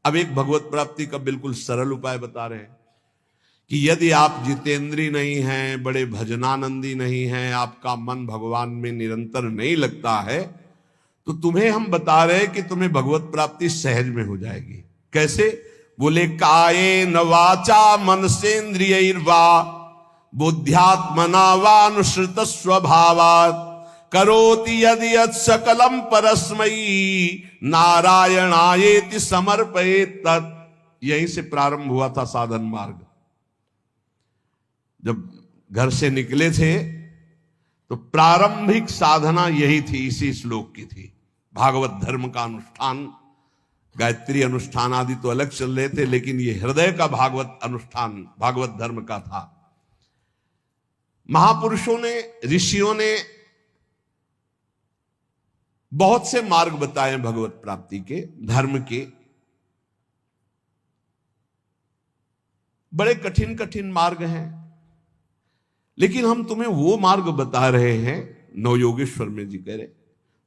अब एक भगवत प्राप्ति का बिल्कुल सरल उपाय बता रहे हैं कि यदि आप जितेंद्री नहीं हैं, बड़े भजनानंदी नहीं हैं, आपका मन भगवान में निरंतर नहीं लगता है, तो तुम्हें हम बता रहे हैं कि तुम्हें भगवत प्राप्ति सहज में हो जाएगी। कैसे? बोले कायेन वाचा मनसेन्द्रियैर्वा बुद्ध्यात्मना वानुसृत स्वभावात् करोति यदि यत् सकलम परस्मयी नारायणायेति समर्पयेत् तत्। यहीं से प्रारंभ हुआ था साधन मार्ग। जब घर से निकले थे तो प्रारंभिक साधना यही थी, इसी श्लोक की थी। भागवत धर्म का अनुष्ठान, गायत्री अनुष्ठान आदि तो अलग चल रहे थे, लेकिन ये हृदय का भागवत अनुष्ठान भागवत धर्म का था। महापुरुषों ने, ऋषियों ने बहुत से मार्ग बताए भगवत प्राप्ति के, धर्म के। बड़े कठिन कठिन मार्ग हैं, लेकिन हम तुम्हें वो मार्ग बता रहे हैं, नवयोगेश्वर में जी कह रहे,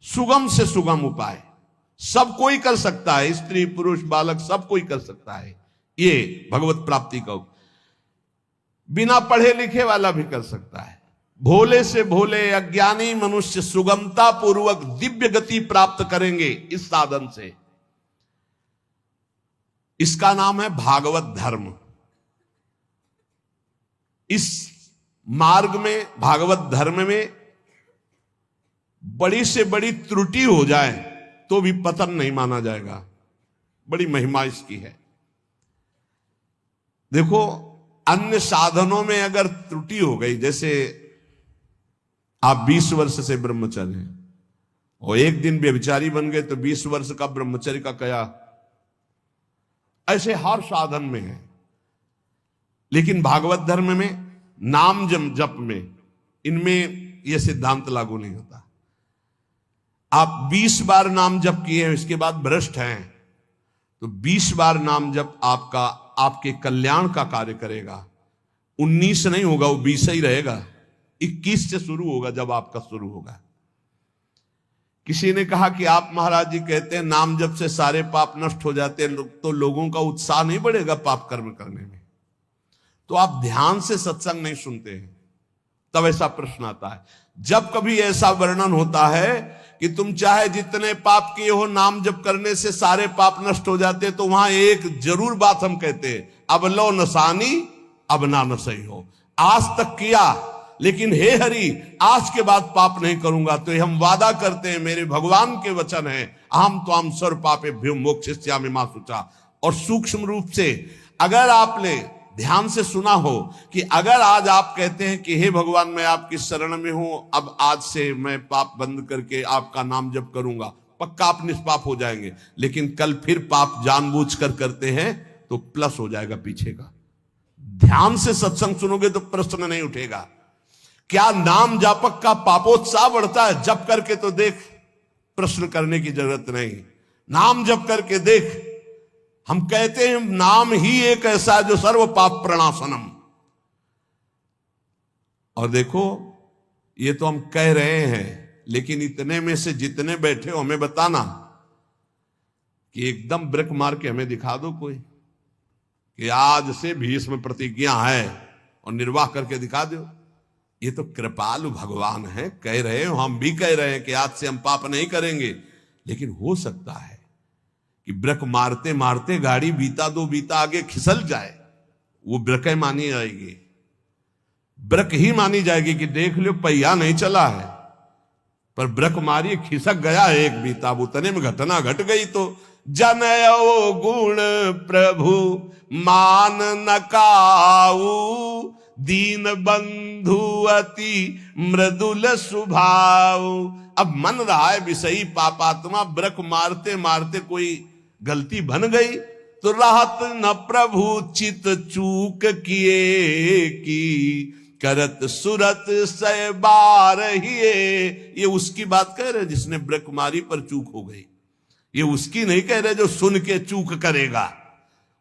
सुगम से सुगम उपाय। सब कोई कर सकता है, स्त्री पुरुष बालक सब कोई कर सकता है। ये भगवत प्राप्ति का बिना पढ़े लिखे वाला भी कर सकता है। भोले से भोले अज्ञानी मनुष्य सुगमता पूर्वक दिव्य गति प्राप्त करेंगे इस साधन से। इसका नाम है भागवत धर्म। इस मार्ग में, भागवत धर्म में बड़ी से बड़ी त्रुटि हो जाए तो भी पतन नहीं माना जाएगा। बड़ी महिमा इसकी है। देखो, अन्य साधनों में अगर त्रुटि हो गई, जैसे आप 20 वर्ष से ब्रह्मचर्य हैं और एक दिन व्यभिचारी बन गए तो 20 वर्ष का ब्रह्मचर्य का क्या? ऐसे हर साधन में है। लेकिन भागवत धर्म में, नाम जप में, इनमें यह सिद्धांत लागू नहीं होता। आप 20 बार नाम जप किए हैं, इसके बाद भ्रष्ट हैं, तो 20 बार नाम जप आपका, आपके कल्याण का कार्य करेगा। 19 नहीं होगा, वो 20 ही रहेगा। 21 से शुरू होगा जब आपका शुरू होगा। किसी ने कहा कि आप महाराज जी कहते हैं नाम जप से सारे पाप नष्ट हो जाते हैं, तो लोगों का उत्साह नहीं बढ़ेगा पाप कर्म करने में। तो आप ध्यान से सत्संग नहीं सुनते हैं, तब ऐसा प्रश्न आता है। जब कभी ऐसा वर्णन होता है कि तुम चाहे जितने पाप किए हो, नाम जप करने से सारे पाप नष्ट हो जाते, तो वहां एक जरूर बात हम कहते हैं, अब लो नसानी अब ना नसई हो। आज तक किया, लेकिन हे हरि आज के बाद पाप नहीं करूंगा। तो हम वादा करते हैं, मेरे भगवान के वचन है, अहम त्वाम सर्व पापेभ्यो मोक्षयिष्यामि मा शुचा। और सूक्ष्म रूप से अगर आपने ध्यान से सुना हो कि अगर आज आप कहते हैं कि हे भगवान मैं आपकी शरण में हूं, अब आज से मैं पाप बंद करके आपका नाम जप करूंगा, पक्का आप निष्पाप हो जाएंगे। लेकिन कल फिर पाप जानबूझकर करते हैं तो प्लस हो जाएगा पीछे का। ध्यान से सत्संग सुनोगे तो प्रश्न नहीं उठेगा। क्या नाम जापक का पापोत्साह बढ़ता है? जप करके तो देख, प्रश्न करने की जरूरत नहीं। नाम जप करके देख। हम कहते हैं नाम ही एक ऐसा जो सर्व पाप प्रणाशनम। और देखो, ये तो हम कह रहे हैं, लेकिन इतने में से जितने बैठे हो हमें बताना कि एकदम ब्रेक मार के हमें दिखा दो कोई कि आज से भीष्म प्रतिज्ञा है और निर्वाह करके दिखा दो। ये तो कृपालु भगवान है, कह रहे हो, हम भी कह रहे हैं कि आज से हम पाप नहीं करेंगे। लेकिन हो सकता है कि ब्रेक मारते मारते गाड़ी बीता दो बीता आगे खिसल जाए, वो ब्रेक मानी जाएगी, ब्रेक ही मानी जाएगी कि देख लो पहिया नहीं चला है, पर ब्रेक मारी खिसक गया एक बीता, उतने में घटना घट गई। तो जनयो गुण प्रभु मान नकाऊ दीन बंधु अति मृदुल स्वभाव। अब मन रहा है विषयी पापात्मा, ब्रेक मारते मारते कोई गलती बन गई तो राहत न प्रभु चित चूक किए की करत सुरत सै बार हिए। ये उसकी बात कह रहे जिसने ब्रेक मारी पर चूक हो गई। ये उसकी नहीं कह रहे जो सुन के चूक करेगा।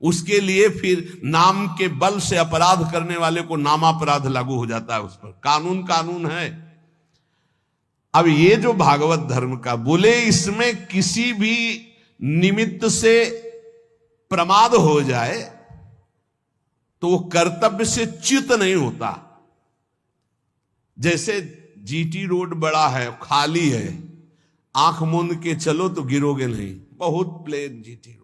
उसके लिए फिर नाम के बल से अपराध करने वाले को नामापराध लागू हो जाता है उस पर। कानून कानून है। अब ये जो भागवत धर्म का बोले, इसमें किसी भी निमित्त से प्रमाद हो जाए तो वो कर्तव्य से च्युत नहीं होता। जैसे जीटी रोड बड़ा है, खाली है, आंख मूंद के चलो तो गिरोगे नहीं, बहुत प्लेन जीटी रोड।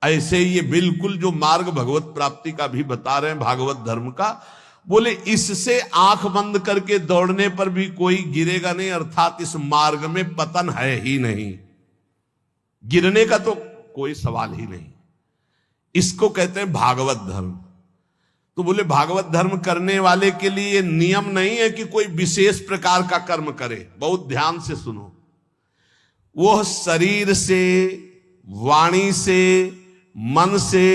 ऐसे ही ये बिल्कुल जो मार्ग भगवत प्राप्ति का भी बता रहे हैं, भागवत धर्म का, बोले इससे आंख बंद करके दौड़ने पर भी कोई गिरेगा नहीं, अर्थात इस मार्ग में पतन है ही नहीं, गिरने का तो कोई सवाल ही नहीं। इसको कहते हैं भागवत धर्म। तो बोले भागवत धर्म करने वाले के लिए नियम नहीं है कि कोई विशेष प्रकार का कर्म करे। बहुत ध्यान से सुनो, वो शरीर से, वाणी से, मन से,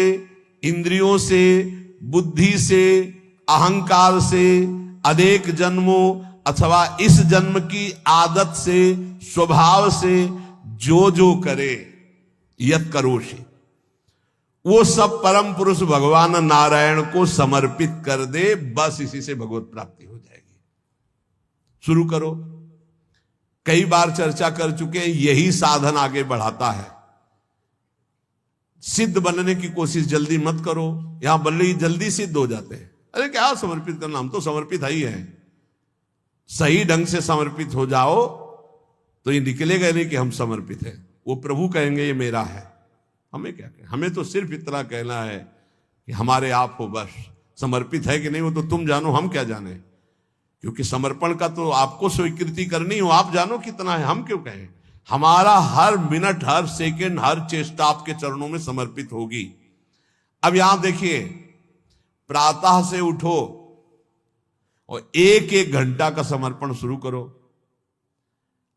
इंद्रियों से, बुद्धि से, अहंकार से, अनेक जन्मों अथवा इस जन्म की आदत से, स्वभाव से जो करे, यत करोषि, वो सब परम पुरुष भगवान नारायण को समर्पित कर दे, बस इसी से भगवत प्राप्ति हो जाएगी। शुरू करो। कई बार चर्चा कर चुके हैं, यही साधन आगे बढ़ाता है। सिद्ध बनने की कोशिश जल्दी मत करो, यहां बल्ले जल्दी सिद्ध हो जाते हैं। अरे क्या समर्पित करना, हम तो समर्पित ही है। सही ढंग से समर्पित हो जाओ तो ये निकलेगा नहीं कि हम समर्पित हैं। वो प्रभु कहेंगे ये मेरा है, हमें क्या कहें, हमें तो सिर्फ इतना कहना है कि हमारे आप हो, बस। समर्पित है कि नहीं वो तो तुम जानो, हम क्या जाने, क्योंकि समर्पण का तो आपको स्वीकृति करनी हो, आप जानो कितना है, हम क्यों कहें। हमारा हर मिनट, हर सेकंड, हर चेष्टा आपके चरणों में समर्पित होगी। अब यहां देखिए, प्रातः से उठो और एक एक घंटा का समर्पण शुरू करो।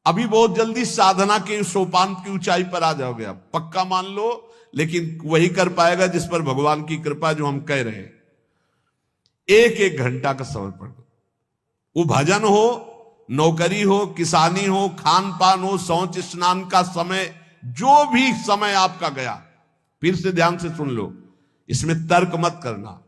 अभी बहुत जल्दी साधना के सोपान की ऊंचाई पर आ जाओगे आप, पक्का मान लो। लेकिन वही कर पाएगा जिस पर भगवान की कृपा, जो हम कह रहे हैं। एक एक घंटा का समर्पण, वो भजन हो, नौकरी हो, किसानी हो, खान पान हो, शौच स्नान का समय, जो भी समय आपका गया, फिर से ध्यान से सुन लो, इसमें तर्क मत करना।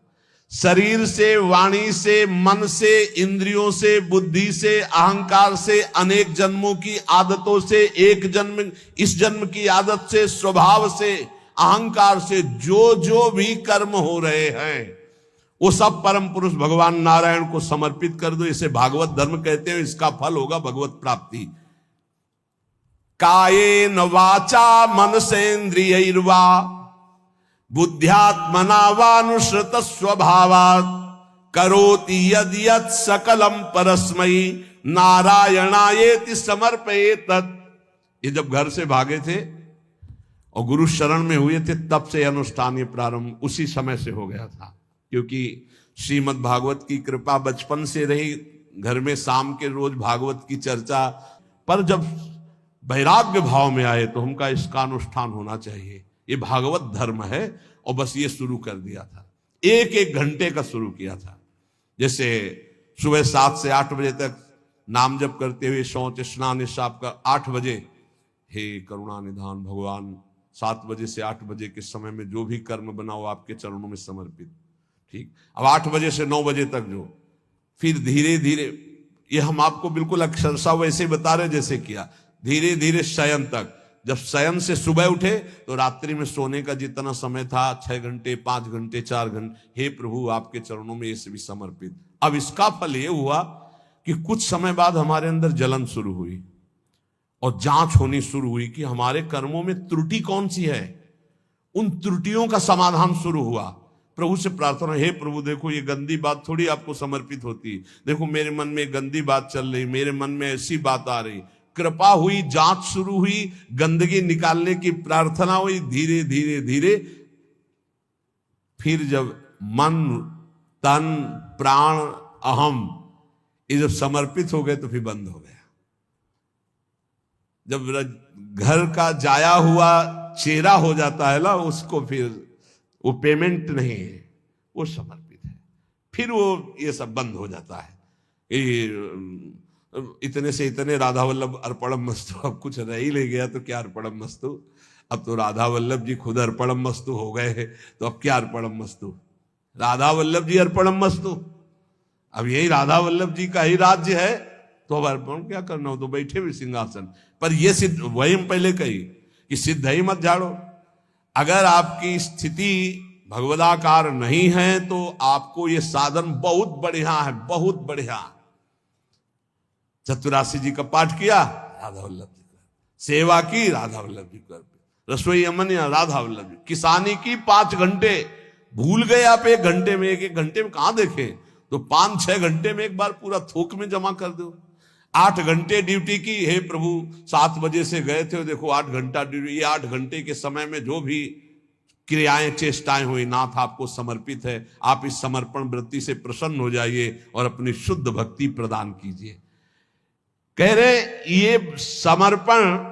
शरीर से, वाणी से, मन से, इंद्रियों से, बुद्धि से, अहंकार से, अनेक जन्मों की आदतों से, एक जन्म, इस जन्म की आदत से, स्वभाव से, अहंकार से जो भी कर्म हो रहे हैं, वो सब परम पुरुष भगवान नारायण को समर्पित कर दो। इसे भागवत धर्म कहते हैं। इसका फल होगा भगवत प्राप्ति। कायेन वाचा मनसेन्द्रियैर्वा बुद्ध्यात्मना वानुश्रुत स्वभावात् करोति यद यत् सकलम परस्मै नारायणायेति समर्पयेत। ये जब घर से भागे थे और गुरु शरण में हुए थे, तब से अनुष्ठान ये प्रारंभ उसी समय से हो गया था। क्योंकि श्रीमद् भागवत की कृपा बचपन से रही, घर में शाम के रोज भागवत की चर्चा। पर जब वैराग्य भाव में आए तो हमका इसका अनुष्ठान होना चाहिए, ये भागवत धर्म है। और बस ये शुरू कर दिया था, एक एक घंटे का शुरू किया था। जैसे सुबह 7 से 8 बजे तक नाम जप करते हुए शौच स्नान इस आपका 8 बजे, हे करुणा निधान भगवान, 7 बजे से 8 बजे के समय में जो भी कर्म बनाओ आपके चरणों में समर्पित। ठीक, अब 8 बजे से 9 बजे तक जो, फिर धीरे धीरे, ये हम आपको बिल्कुल अक्षरशः वैसे बता रहे जैसे किया, धीरे धीरे शयन तक। जब शयन से सुबह उठे तो रात्रि में सोने का जितना समय था, 6 घंटे, 5 घंटे, 4 घंटे, हे प्रभु आपके चरणों में ये सभी समर्पित। अब इसका फल ये हुआ कि कुछ समय बाद हमारे अंदर जलन शुरू हुई और जांच होनी शुरू हुई कि हमारे कर्मों में त्रुटि कौन सी है। उन त्रुटियों का समाधान शुरू हुआ। प्रभु से प्रार्थना, हे प्रभु देखो ये गंदी बात थोड़ी आपको समर्पित होती, देखो मेरे मन में गंदी बात चल रही, मेरे मन में ऐसी बात आ रही। कृपा हुई, जांच शुरू हुई, गंदगी निकालने की प्रार्थना हुई। धीरे धीरे धीरे फिर जब मन, तन, प्राण, अहम ये जब समर्पित हो गए तो फिर बंद हो गया। जब घर का जाया हुआ चेहरा हो जाता है ना, उसको फिर वो पेमेंट नहीं है, वो समर्पित है, फिर वो ये सब बंद हो जाता है। इतने से इतने राधा वल्लभ अर्पणम मस्तु, अब कुछ रह ही ले गया तो क्या अर्पणम मस्तु। अब तो राधा वल्लभ जी खुद अर्पणम मस्तु हो गए हैं, तो अब क्या अर्पणम मस्तु, राधा वल्लभ जी अर्पणम मस्तु। अब यही राधा वल्लभ जी का ही राज्य है, तो अब अर्पण क्या करना हो, तो बैठे भी सिंहासन पर। ये सिद्ध, वही हम पहले कही कि सिद्ध ही मत झाड़ो। अगर आपकी स्थिति भगवदाकार नहीं है तो आपको ये साधन बहुत बढ़िया है, बहुत बढ़िया। चतुरासी जी का पाठ किया, राधा वल्लभ जी कर, सेवा की, राधा वल्लभ जी कर, रसोई अमन या राधा वल्लभ जी, किसानी की 5 घंटे, भूल गए आप 1 घंटे में, 1 घंटे में कहां देखें, तो 5-6 घंटे में एक बार पूरा थोक में जमा कर दो। 8 घंटे ड्यूटी की, हे प्रभु 7 बजे से गए थे, देखो 8 घंटा ड्यूटी, ये 8 घंटे के समय में जो भी क्रियाएं चेष्टाएं हुई, नाथ आपको समर्पित है, आप इस समर्पण वृत्ति से प्रसन्न हो जाइए और अपनी शुद्ध भक्ति प्रदान कीजिए। कह रहे ये समर्पण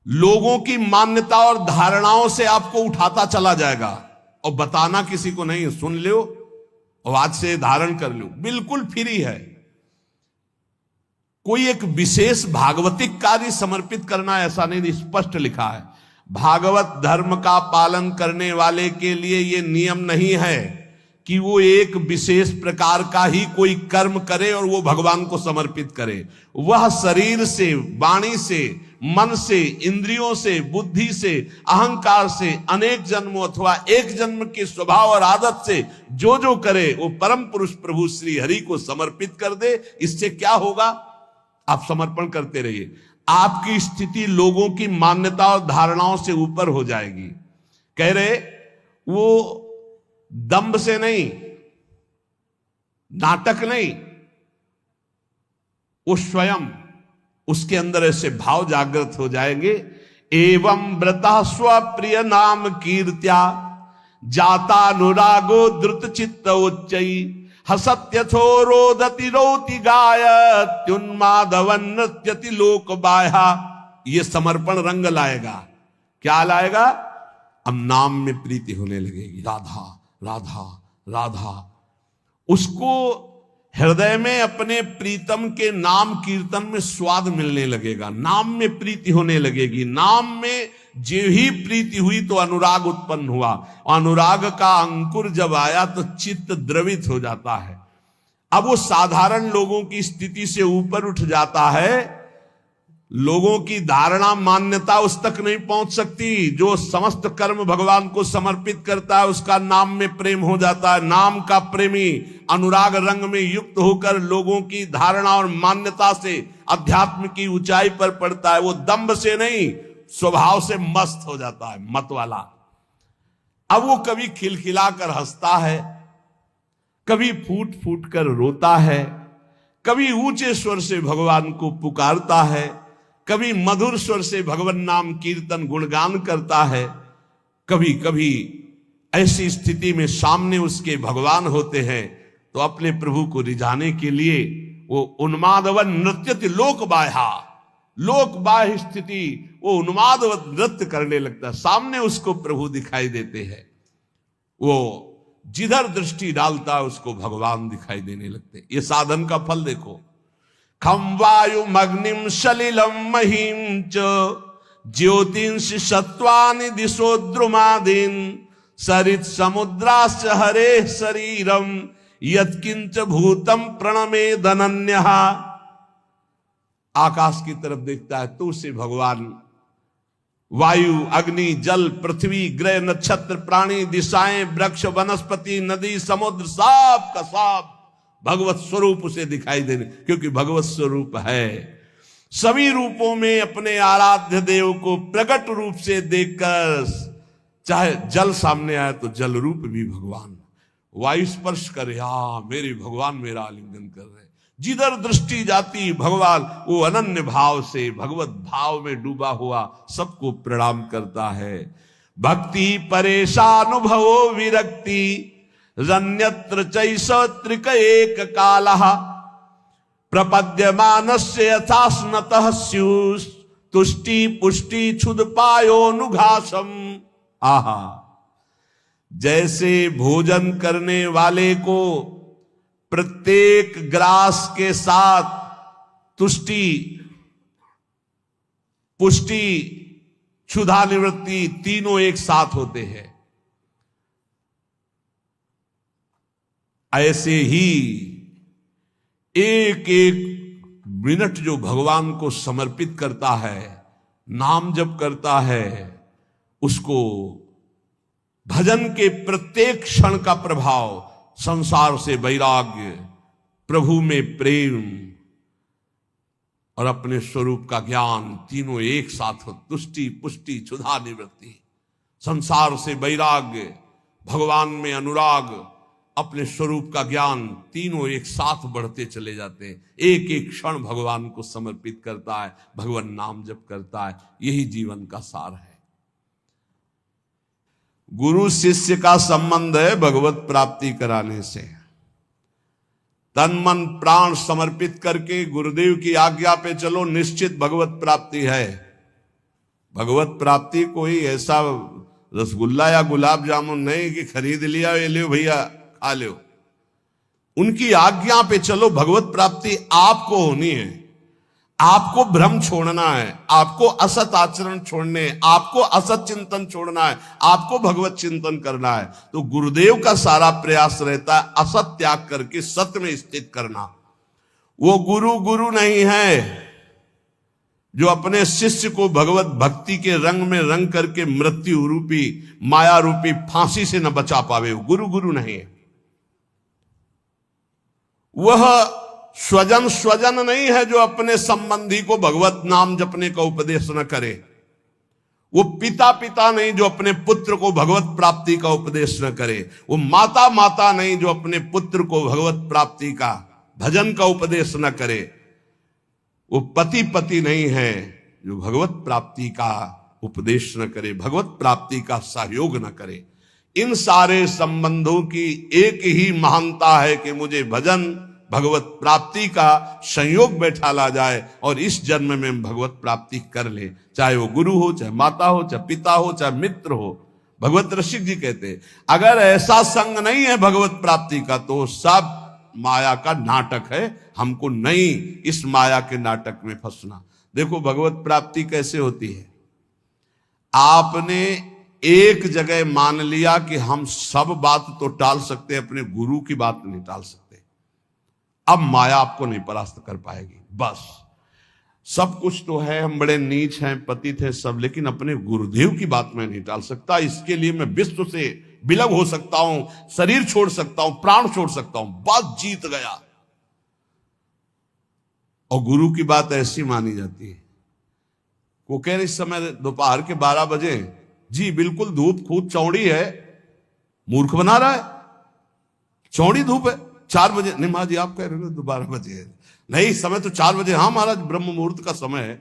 लोगों की मान्यता और धारणाओं से आपको उठाता चला जाएगा, और बताना किसी को नहीं, सुन लो और आज से धारण कर लो, बिल्कुल फ्री है। कोई एक विशेष भागवतिक कार्य समर्पित करना ऐसा नहीं, स्पष्ट लिखा है। भागवत धर्म का पालन करने वाले के लिए यह नियम नहीं है कि वो एक विशेष प्रकार का ही कोई कर्म करे और वो भगवान को समर्पित करे। वह शरीर से, वाणी से, मन से, इंद्रियों से, बुद्धि से, अहंकार से, अनेक जन्मों अथवा एक जन्म के स्वभाव और आदत से जो जो करे वो परम पुरुष प्रभु श्री हरि को समर्पित कर दे। इससे क्या होगा, आप समर्पण करते रहिए, आपकी स्थिति लोगों की मान्यता और धारणाओं से ऊपर हो जाएगी। कह रहे वो दंभ से नहीं, नाटक नहीं, वो स्वयं उसके अंदर ऐसे भाव जागृत हो जाएंगे। एवं व्रता स्वप्रिय नाम कीर्त्या जाता अनुरागो द्रुत चित्त उच्चई हसत्यथो रोदति रोति गायत्युन्मादवन नृत्यति लोक बाह्या। ये समर्पण रंग लाएगा, क्या लाएगा, अब नाम में प्रीति होने लगेगी, राधा राधा राधा। उसको हृदय में अपने प्रीतम के नाम कीर्तन में स्वाद मिलने लगेगा, नाम में प्रीति होने लगेगी। नाम में जो ही प्रीति हुई तो अनुराग उत्पन्न हुआ, अनुराग का अंकुर जब आया तो चित्त द्रवित हो जाता है। अब वो साधारण लोगों की स्थिति से ऊपर उठ जाता है, लोगों की धारणा मान्यता उस तक नहीं पहुंच सकती। जो समस्त कर्म भगवान को समर्पित करता है उसका नाम में प्रेम हो जाता है। नाम का प्रेमी अनुराग रंग में युक्त होकर लोगों की धारणा और मान्यता से अध्यात्म की ऊंचाई पर पड़ता है। वो दंभ से नहीं, स्वभाव से मस्त हो जाता है, मत वाला। अब वो कभी खिलखिलाकर हंसता है, कभी फूट फूट कर रोता है, कभी ऊंचे स्वर से भगवान को पुकारता है, कभी मधुर स्वर से भगवान नाम कीर्तन गुणगान करता है। कभी कभी ऐसी स्थिति में सामने उसके भगवान होते हैं तो अपने प्रभु को रिझाने के लिए वो उन्मादवन नृत्यति लोक बाह्या, लोक बाह्य स्थिति वो उन्मादवत नृत्य करने लगता है। सामने उसको प्रभु दिखाई देते हैं, वो जिधर दृष्टि डालता है उसको भगवान दिखाई देने लगते। ये साधन का फल देखो। खम वायुमग्निम सलिलम महिम च ज्योतिंष सत्वानि दिशो द्रुमादीन सरित समुद्राश्च हरे शरीरम यत्किंच भूतम प्रणमे धनन्यः। आकाश की तरफ देखता है तो उसे भगवान वायु, अग्नि, जल, पृथ्वी, ग्रह, नक्षत्र, प्राणी, दिशाएं, वृक्ष, वनस्पति, नदी, समुद्र, सब का सब भगवत स्वरूप उसे दिखाई देने, क्योंकि भगवत स्वरूप है। सभी रूपों में अपने आराध्य देव को प्रकट रूप से देखकर, चाहे जल सामने आए तो जल रूप भी भगवान, वायु स्पर्श करे, मेरे भगवान मेरा आलिंगन कर रहे। जिधर दृष्टि जाती भगवान वो अनन्य भाव से भगवत भाव में डूबा हुआ सबको प्रणाम करता है। भक्ति परेशानुभवो विरक्ति रन्यत्र चैष त्रिक एक कालः प्रपद्यमानस्य यथा स्नतः स्युस् तुष्टि पुष्टि क्षुद पायोनुघासम। आहा, जैसे भोजन करने वाले को प्रत्येक ग्रास के साथ तुष्टि, पुष्टि, क्षुधा निवृत्ति तीनों एक साथ होते हैं, ऐसे ही एक एक मिनट जो भगवान को समर्पित करता है, नाम जप करता है, उसको भजन के प्रत्येक क्षण का प्रभाव, संसार से वैराग्य, प्रभु में प्रेम और अपने स्वरूप का ज्ञान, तीनों एक साथ हो। तुष्टि, पुष्टि, क्षुधा, निवृत्ति। संसार से वैराग्य, भगवान में अनुराग, अपने स्वरूप का ज्ञान, तीनों एक साथ बढ़ते चले जाते हैं। एक एक क्षण भगवान को समर्पित करता है, भगवान नाम जप करता है। यही जीवन का सार है। गुरु शिष्य का संबंध है भगवत प्राप्ति कराने से। तन मन प्राण समर्पित करके गुरुदेव की आज्ञा पे चलो, निश्चित भगवत प्राप्ति है। भगवत प्राप्ति कोई ऐसा रसगुल्ला या गुलाब जामुन नहीं कि खरीद लिया, ये लो भैया खा लो। उनकी आज्ञा पे चलो, भगवत प्राप्ति आपको होनी है। आपको भ्रम छोड़ना है, आपको असत आचरण छोड़ने, आपको असत चिंतन छोड़ना है, आपको भगवत चिंतन करना है। तो गुरुदेव का सारा प्रयास रहता है असत त्याग करके सत्य में स्थित करना। वो गुरु नहीं है जो अपने शिष्य को भगवत भक्ति के रंग में रंग करके मृत्यु रूपी, माया रूपी फांसी से न बचा पावे। गुरु नहीं है। वह स्वजन नहीं है जो अपने संबंधी को भगवत नाम जपने का उपदेश न करे। वो पिता नहीं जो अपने पुत्र को भगवत प्राप्ति का उपदेश न करे। वो माता नहीं जो अपने पुत्र को भगवत प्राप्ति का, भजन का उपदेश न करे। वो पति नहीं है जो भगवत प्राप्ति का उपदेश न करे, भगवत प्राप्ति का सहयोग न करे। इन सारे संबंधों की एक ही महानता है कि मुझे भजन, भगवत प्राप्ति का संयोग बैठा ला जाए और इस जन्म में भगवत प्राप्ति कर ले। चाहे वो गुरु हो, चाहे माता हो, चाहे पिता हो, चाहे मित्र हो। भगवत रसिक जी कहते हैं, अगर ऐसा संग नहीं है भगवत प्राप्ति का तो सब माया का नाटक है। हमको नहीं इस माया के नाटक में फंसना। देखो भगवत प्राप्ति कैसे होती है। आपने एक जगह मान लिया कि हम सब बात तो टाल सकते हैं, अपने गुरु की बात नहीं टाल सकते। अब माया आपको नहीं परास्त कर पाएगी। बस सब कुछ तो है, हम बड़े नीच हैं, पतित हैं सब, लेकिन अपने गुरुदेव की बात मैं नहीं टाल सकता। इसके लिए मैं विश्व से विलग हो सकता हूं, शरीर छोड़ सकता हूं, प्राण छोड़ सकता हूं, बात जीत गया। और गुरु की बात ऐसी मानी जाती है। वो कह रहे इस समय दोपहर के 12 बजे, जी बिल्कुल धूप खूब चौड़ी है। मूर्ख बना रहा है, चौड़ी धूप है। 4 बजे नहीं महाराज जी, आप कह रहे हो 12 बजे है। नहीं, समय तो 4 बजे। हाँ महाराज, ब्रह्म मुहूर्त का समय है।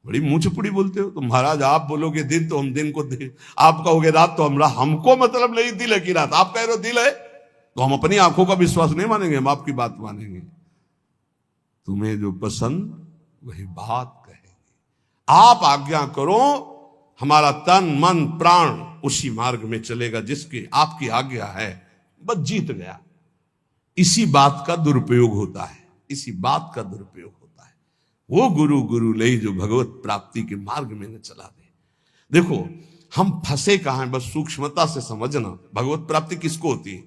बड़ी मुंह चपुड़ी बोलते हो। तो महाराज आप बोलोगे दिन तो हम दिन को दिन, आप कहोगे रात तो हमरा, हमको मतलब नहीं दिल है कि रात। आप कह रहे हो दिल है तो हम अपनी आंखों का विश्वास नहीं मानेंगे, हम आपकी बात मानेंगे। तुम्हें जो पसंद वही बात कहेंगे। आप आज्ञा करो, हमारा तन मन प्राण उसी मार्ग में चलेगा जिसकी आपकी आज्ञा है। बस जीत गया। इसी बात का दुरुपयोग होता है, इसी बात का दुरुपयोग होता है। वो गुरु ले जो भगवत प्राप्ति के मार्ग में न चला दे। देखो हम फंसे कहां हैं, बस सूक्ष्मता से समझना। भगवत प्राप्ति किसको होती है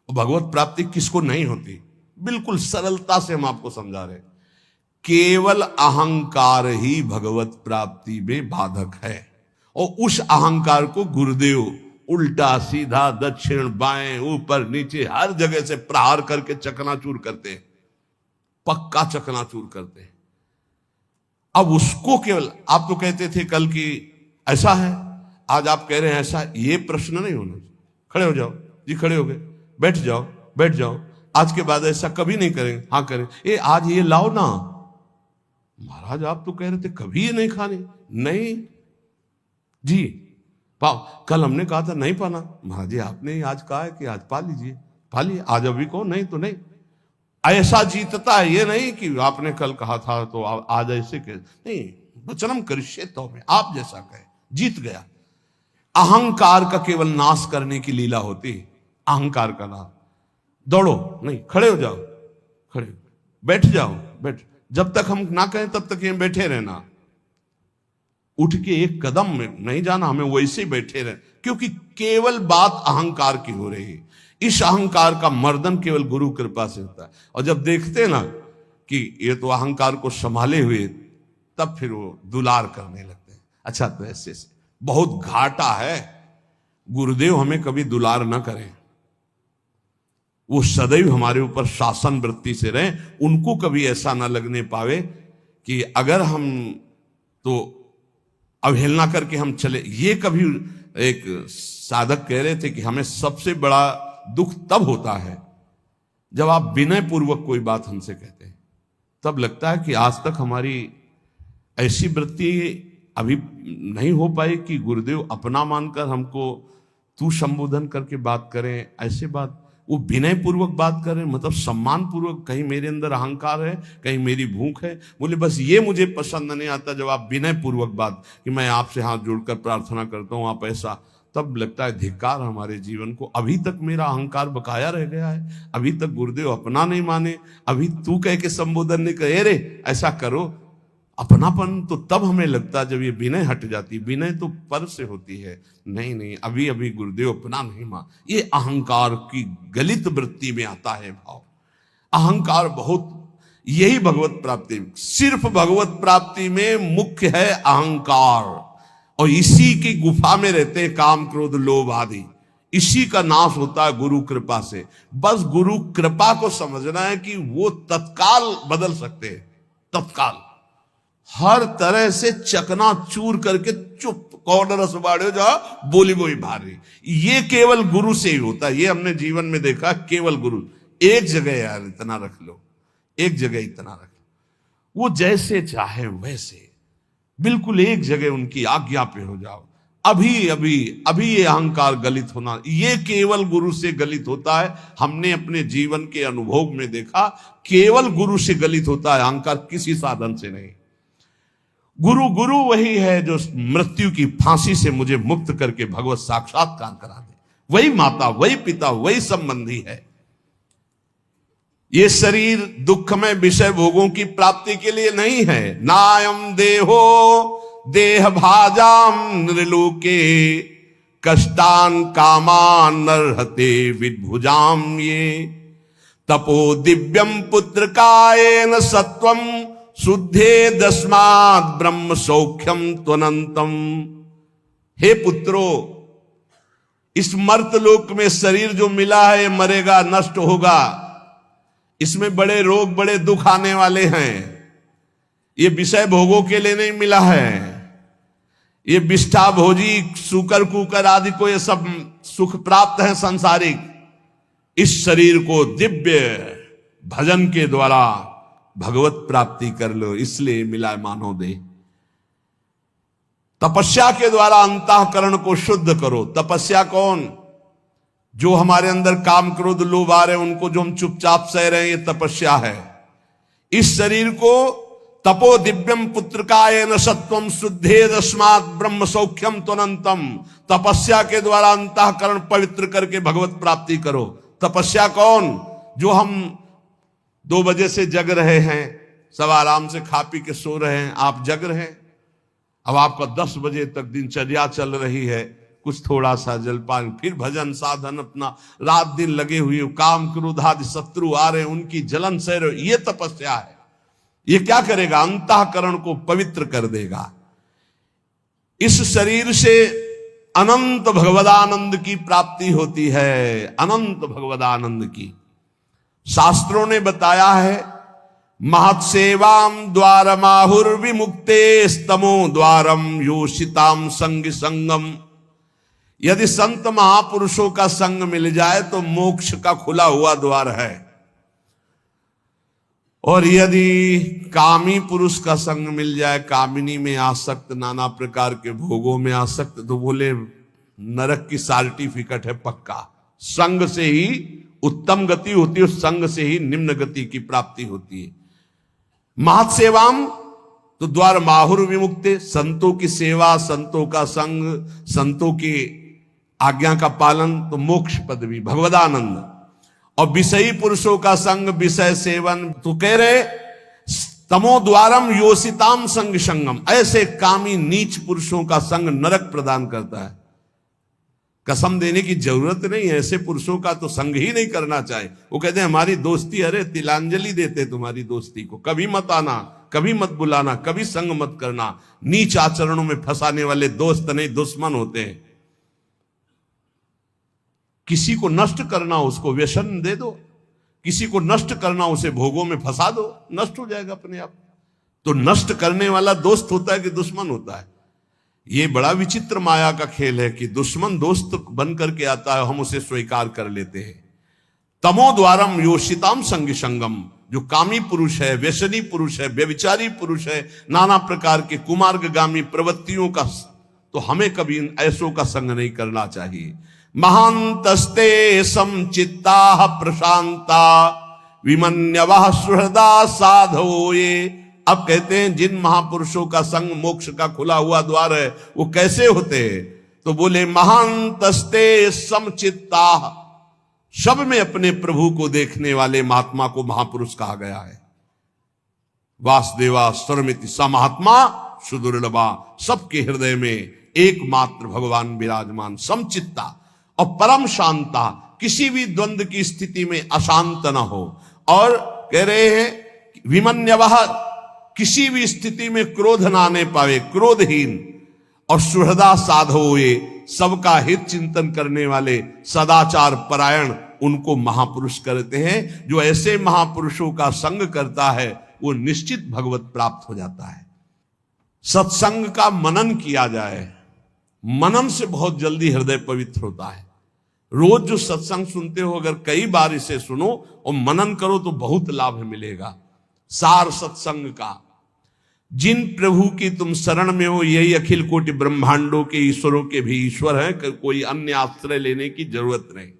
और भगवत प्राप्ति किसको नहीं होती, बिल्कुल सरलता से हम आपको समझा रहे। केवल अहंकार ही भगवत प्राप्ति में बाधक है। और उस अहंकार को गुरुदेव उल्टा सीधा, दक्षिण बाएं, ऊपर नीचे, हर जगह से प्रहार करके चकनाचूर करते हैं, पक्का चकनाचूर करते हैं। अब उसको केवल, आप तो कहते थे कल की ऐसा है, आज आप कह रहे हैं ऐसा। ये प्रश्न नहीं होना चाहिए। खड़े हो जाओ जी, खड़े हो गए, बैठ जाओ बैठ जाओ। आज के बाद ऐसा कभी नहीं करेंगे। हाँ करें, ये आज ये लाओ ना। महाराज आप तो कह रहे थे कभी ये नहीं खाने। नहीं जी, पाओ। कल हमने कहा था नहीं पाना। महाराज जी आपने आज कहा है कि आज पा लीजिए, पा लिए। आज अभी कहो नहीं तो नहीं। ऐसा जीतता है, ये नहीं कि आपने कल कहा था तो आज ऐसे कह नहीं। वचनम करिष्ये तो में, आप जैसा कहे, जीत गया। अहंकार का केवल नाश करने की लीला होती है। अहंकार का नाश। दौड़ो नहीं, खड़े हो जाओ, खड़े, बैठ जाओ, बैठ। जब तक हम ना कहें तब तक ये बैठे रहना। उठ के एक कदम में नहीं जाना, हमें वैसे ही बैठे रहे, क्योंकि केवल बात अहंकार की हो रही है। इस अहंकार का मर्दन केवल गुरु कृपा से होता है। और जब देखते ना कि ये तो अहंकार को संभाले हुए, तब फिर वो दुलार करने लगते हैं। अच्छा तो ऐसे से बहुत घाटा है। गुरुदेव हमें कभी दुलार न करें, वो सदैव हमारे ऊपर शासन वृत्ति से रहे, उनको कभी ऐसा ना लगने पावे कि अगर हम तो अवहेलना करके हम चले। ये कभी एक साधक कह रहे थे कि हमें सबसे बड़ा दुख तब होता है जब आप विनय पूर्वक कोई बात हमसे कहते हैं, तब लगता है कि आज तक हमारी ऐसी वृत्ति अभी नहीं हो पाई कि गुरुदेव अपना मानकर हमको तू संबोधन करके बात करें। ऐसे बात वो विनय पूर्वक बात करें, मतलब सम्मान पूर्वक। कहीं मेरे अंदर अहंकार है, कहीं मेरी भूख है। बोले बस ये मुझे पसंद नहीं आता जब आप विनय पूर्वक बात कि मैं आपसे हाथ जोड़कर प्रार्थना करता हूं आप ऐसा, तब लगता है धिक्कार हमारे जीवन को। अभी तक मेरा अहंकार बकाया रह गया है, अभी तक गुरुदेव अपना नहीं माने, अभी तू कह के संबोधन नहीं करे रे ऐसा करो। अपनापन तो तब हमें लगता जब ये विनय हट जाती। विनय तो पर से होती है, नहीं नहीं अभी अभी गुरुदेव अपना नहीं मान। ये अहंकार की गलित वृत्ति में आता है भाव। अहंकार बहुत, यही भगवत प्राप्ति, सिर्फ भगवत प्राप्ति में मुख्य है अहंकार, और इसी की गुफा में रहते हैं काम क्रोध लोभ आदि। इसी का नाश होता है गुरु कृपा से। बस गुरु कृपा को समझना है कि वो तत्काल बदल सकते हैं, तत्काल हर तरह से चकनाचूर करके चुप कौडरस बाड़े जहां बोली बोई भारी। ये केवल गुरु से ही होता है, ये हमने जीवन में देखा। केवल गुरु, एक जगह यार इतना रख लो, एक जगह इतना रख लो, वो जैसे चाहे वैसे, बिल्कुल एक जगह उनकी आज्ञा पे हो जाओ। अभी अभी अभी ये अहंकार गलित होना, ये केवल गुरु से गलित होता है। हमने अपने जीवन के अनुभव में देखा, केवल गुरु से गलित होता है अहंकार, किसी साधन से नहीं। गुरु गुरु वही है जो मृत्यु की फांसी से मुझे मुक्त करके भगवत साक्षात्कार करा दे। वही माता, वही पिता, वही संबंधी है। ये शरीर दुखमय विषय भोगों की प्राप्ति के लिए नहीं है। नायम देहो देह भाजाम नृलोके कष्टान कामान नरहते विद्भुजाम ये तपो दिव्यम पुत्र कायेन सत्वम शुद्धे दस्मात् ब्रह्म सौख्यम त्वनंतम। हे पुत्रो, इस मर्तलोक में शरीर जो मिला है मरेगा, नष्ट होगा। इसमें बड़े रोग बड़े दुख आने वाले हैं। ये विषय भोगों के लिए नहीं मिला है। ये विष्ठा भोजी सूकर कुकर आदि को ये सब सुख प्राप्त है सांसारिक। इस शरीर को दिव्य भजन के द्वारा भगवत प्राप्ति कर लो, इसलिए मिला मानव देह। तपस्या के द्वारा अंतःकरण को शुद्ध करो। तपस्या कौन? जो हमारे अंदर काम क्रोध लोभ आ रहे हैं उनको जो हम चुपचाप सह रहे हैं, ये तपस्या है। इस शरीर को तपो दिव्यम पुत्रकायेन सत्वम शुद्धे दस्मात् ब्रह्म सौख्यम त्वनंतम। तपस्या के द्वारा अंतःकरण पवित्र करके भगवत प्राप्ति करो। तपस्या कौन? जो हम 2 बजे से जग रहे हैं, सब आराम से खा पी के सो रहे हैं, आप जग रहे हैं। अब आपका 10 बजे तक दिनचर्या चल रही है, कुछ थोड़ा सा जलपान, फिर भजन साधन, अपना रात दिन लगे हुए, काम क्रोध आदि शत्रु आ रहे हैं उनकी जलन सह रहे, ये तपस्या है। ये क्या करेगा? अंतःकरण को पवित्र कर देगा। इस शरीर से अनंत भगवदानंद की प्राप्ति होती है, अनंत भगवदानंद की। शास्त्रों ने बताया है, महत्सेवाम द्वारमाहुर विमुक्ते स्तमो द्वारम योषिताम संग संगम। यदि संत महापुरुषों का संग मिल जाए तो मोक्ष का खुला हुआ द्वार है। और यदि कामी पुरुष का संग मिल जाए, कामिनी में आसक्त, नाना प्रकार के भोगों में आसक्त, तो बोले नरक की सर्टिफिकेट है पक्का। संग से ही उत्तम गति होती है, संग से ही निम्न गति की प्राप्ति होती है। महत्सेवाम तो द्वार माहुर विमुक्ते, संतों की सेवा, संतों का संग, संतों की आज्ञा का पालन, तो मोक्ष पदवी भगवदानंद। और विषयी पुरुषों का संग, विषय सेवन, तो कह रहे तमो द्वारम योषिताम संग संगम। ऐसे कामी नीच पुरुषों का संग नरक प्रदान करता है। कसम देने की जरूरत नहीं है, ऐसे पुरुषों का तो संग ही नहीं करना चाहिए। वो कहते हैं हमारी दोस्ती, अरे तिलांजलि देते तुम्हारी दोस्ती को, कभी मत आना, कभी मत बुलाना, कभी संग मत करना। नीच आचरणों में फंसाने वाले दोस्त नहीं दुश्मन होते हैं। किसी को नष्ट करना उसको व्यसन दे दो, किसी को नष्ट करना उसे भोगों में फंसा दो, नष्ट हो जाएगा अपने आप। तो नष्ट करने वाला दोस्त होता है कि दुश्मन होता है? ये बड़ा विचित्र माया का खेल है कि दुश्मन दोस्त बन करके आता है, हम उसे स्वीकार कर लेते हैं। तमो द्वारम योषिताम संग संगम, जो कामी पुरुष है, व्यसनी पुरुष है, व्यभिचारी पुरुष है, नाना प्रकार के कुमार्गगामी प्रवृत्तियों का, तो हमें कभी ऐसों का संग नहीं करना चाहिए। महांतस्ते समचित्ता प्रशांता विमन्यवः सुहृदा साधो। ये अब कहते हैं जिन महापुरुषों का संग मोक्ष का खुला हुआ द्वार है, वो कैसे होते हैं? तो बोले महांतस्ते समचित्ता, सब में अपने प्रभु को देखने वाले महात्मा को महापुरुष कहा गया है। वासुदेवा सर्वमिति स महात्मा सुदुर्लभा, सबके हृदय में एकमात्र भगवान विराजमान। समचित्ता और परम शांता, किसी भी द्वंद्व की स्थिति में अशांत न हो। और कह रहे हैं विमन्यवः, किसी भी स्थिति में क्रोध ना आने पावे, क्रोधहीन। और सुहृदा साधो, ये सबका हित चिंतन करने वाले, सदाचार परायण, उनको महापुरुष करते हैं। जो ऐसे महापुरुषों का संग करता है वो निश्चित भगवत प्राप्त हो जाता है। सत्संग का मनन किया जाए, मनन से बहुत जल्दी हृदय पवित्र होता है। रोज जो सत्संग सुनते हो, अगर कई बार इसे सुनो और मनन करो तो बहुत लाभ मिलेगा। सार सत्संग का, जिन प्रभु की तुम शरण में हो, यही अखिल कोटि ब्रह्मांडों के ईश्वरों के भी ईश्वर हैं, कोई अन्य आश्रय लेने की जरूरत नहीं।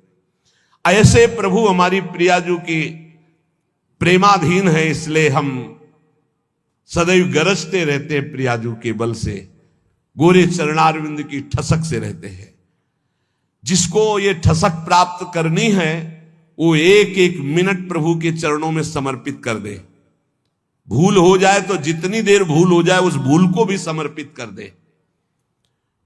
ऐसे प्रभु हमारी प्रियाजू की प्रेमाधीन है, इसलिए हम सदैव गरजते रहते हैं प्रियाजू के बल से, गोरे चरणारविंद की ठसक से रहते हैं। जिसको ये ठसक प्राप्त करनी है वो एक एक मिनट प्रभु के चरणों में समर्पित कर दे। भूल हो जाए तो जितनी देर भूल हो जाए उस भूल को भी समर्पित कर दे।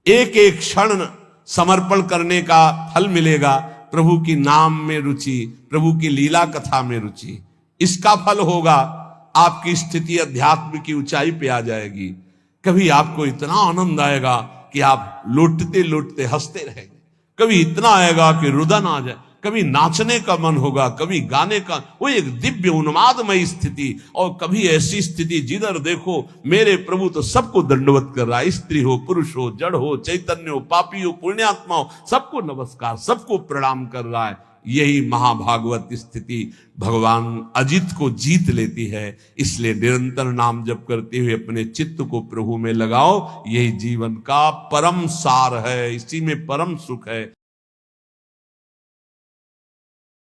एक एक क्षण समर्पण करने का फल मिलेगा। प्रभु की नाम में रुचि, प्रभु की लीला कथा में रुचि, इसका फल होगा। आपकी स्थिति अध्यात्म की ऊंचाई पे आ जाएगी। कभी आपको इतना आनंद आएगा कि आप लौटते लौटते हंसते रहेंगे। कभी इतना आएगा कि रुदन आ जाए, कभी नाचने का मन होगा, कभी गाने का, वो एक दिव्य उन्मादमय स्थिति। और कभी ऐसी स्थिति जिधर देखो मेरे प्रभु तो सबको दंडवत कर रहा है, स्त्री हो, पुरुष हो, जड़ हो, चैतन्य हो, पापी हो, पुण्यात्मा हो, सबको नमस्कार, सबको प्रणाम कर रहा है। यही महाभागवत स्थिति भगवान अजित को जीत लेती है। इसलिए निरंतर नाम जप करते हुए अपने चित्त को प्रभु में लगाओ। यही जीवन का परम सार है, इसी में परम सुख है।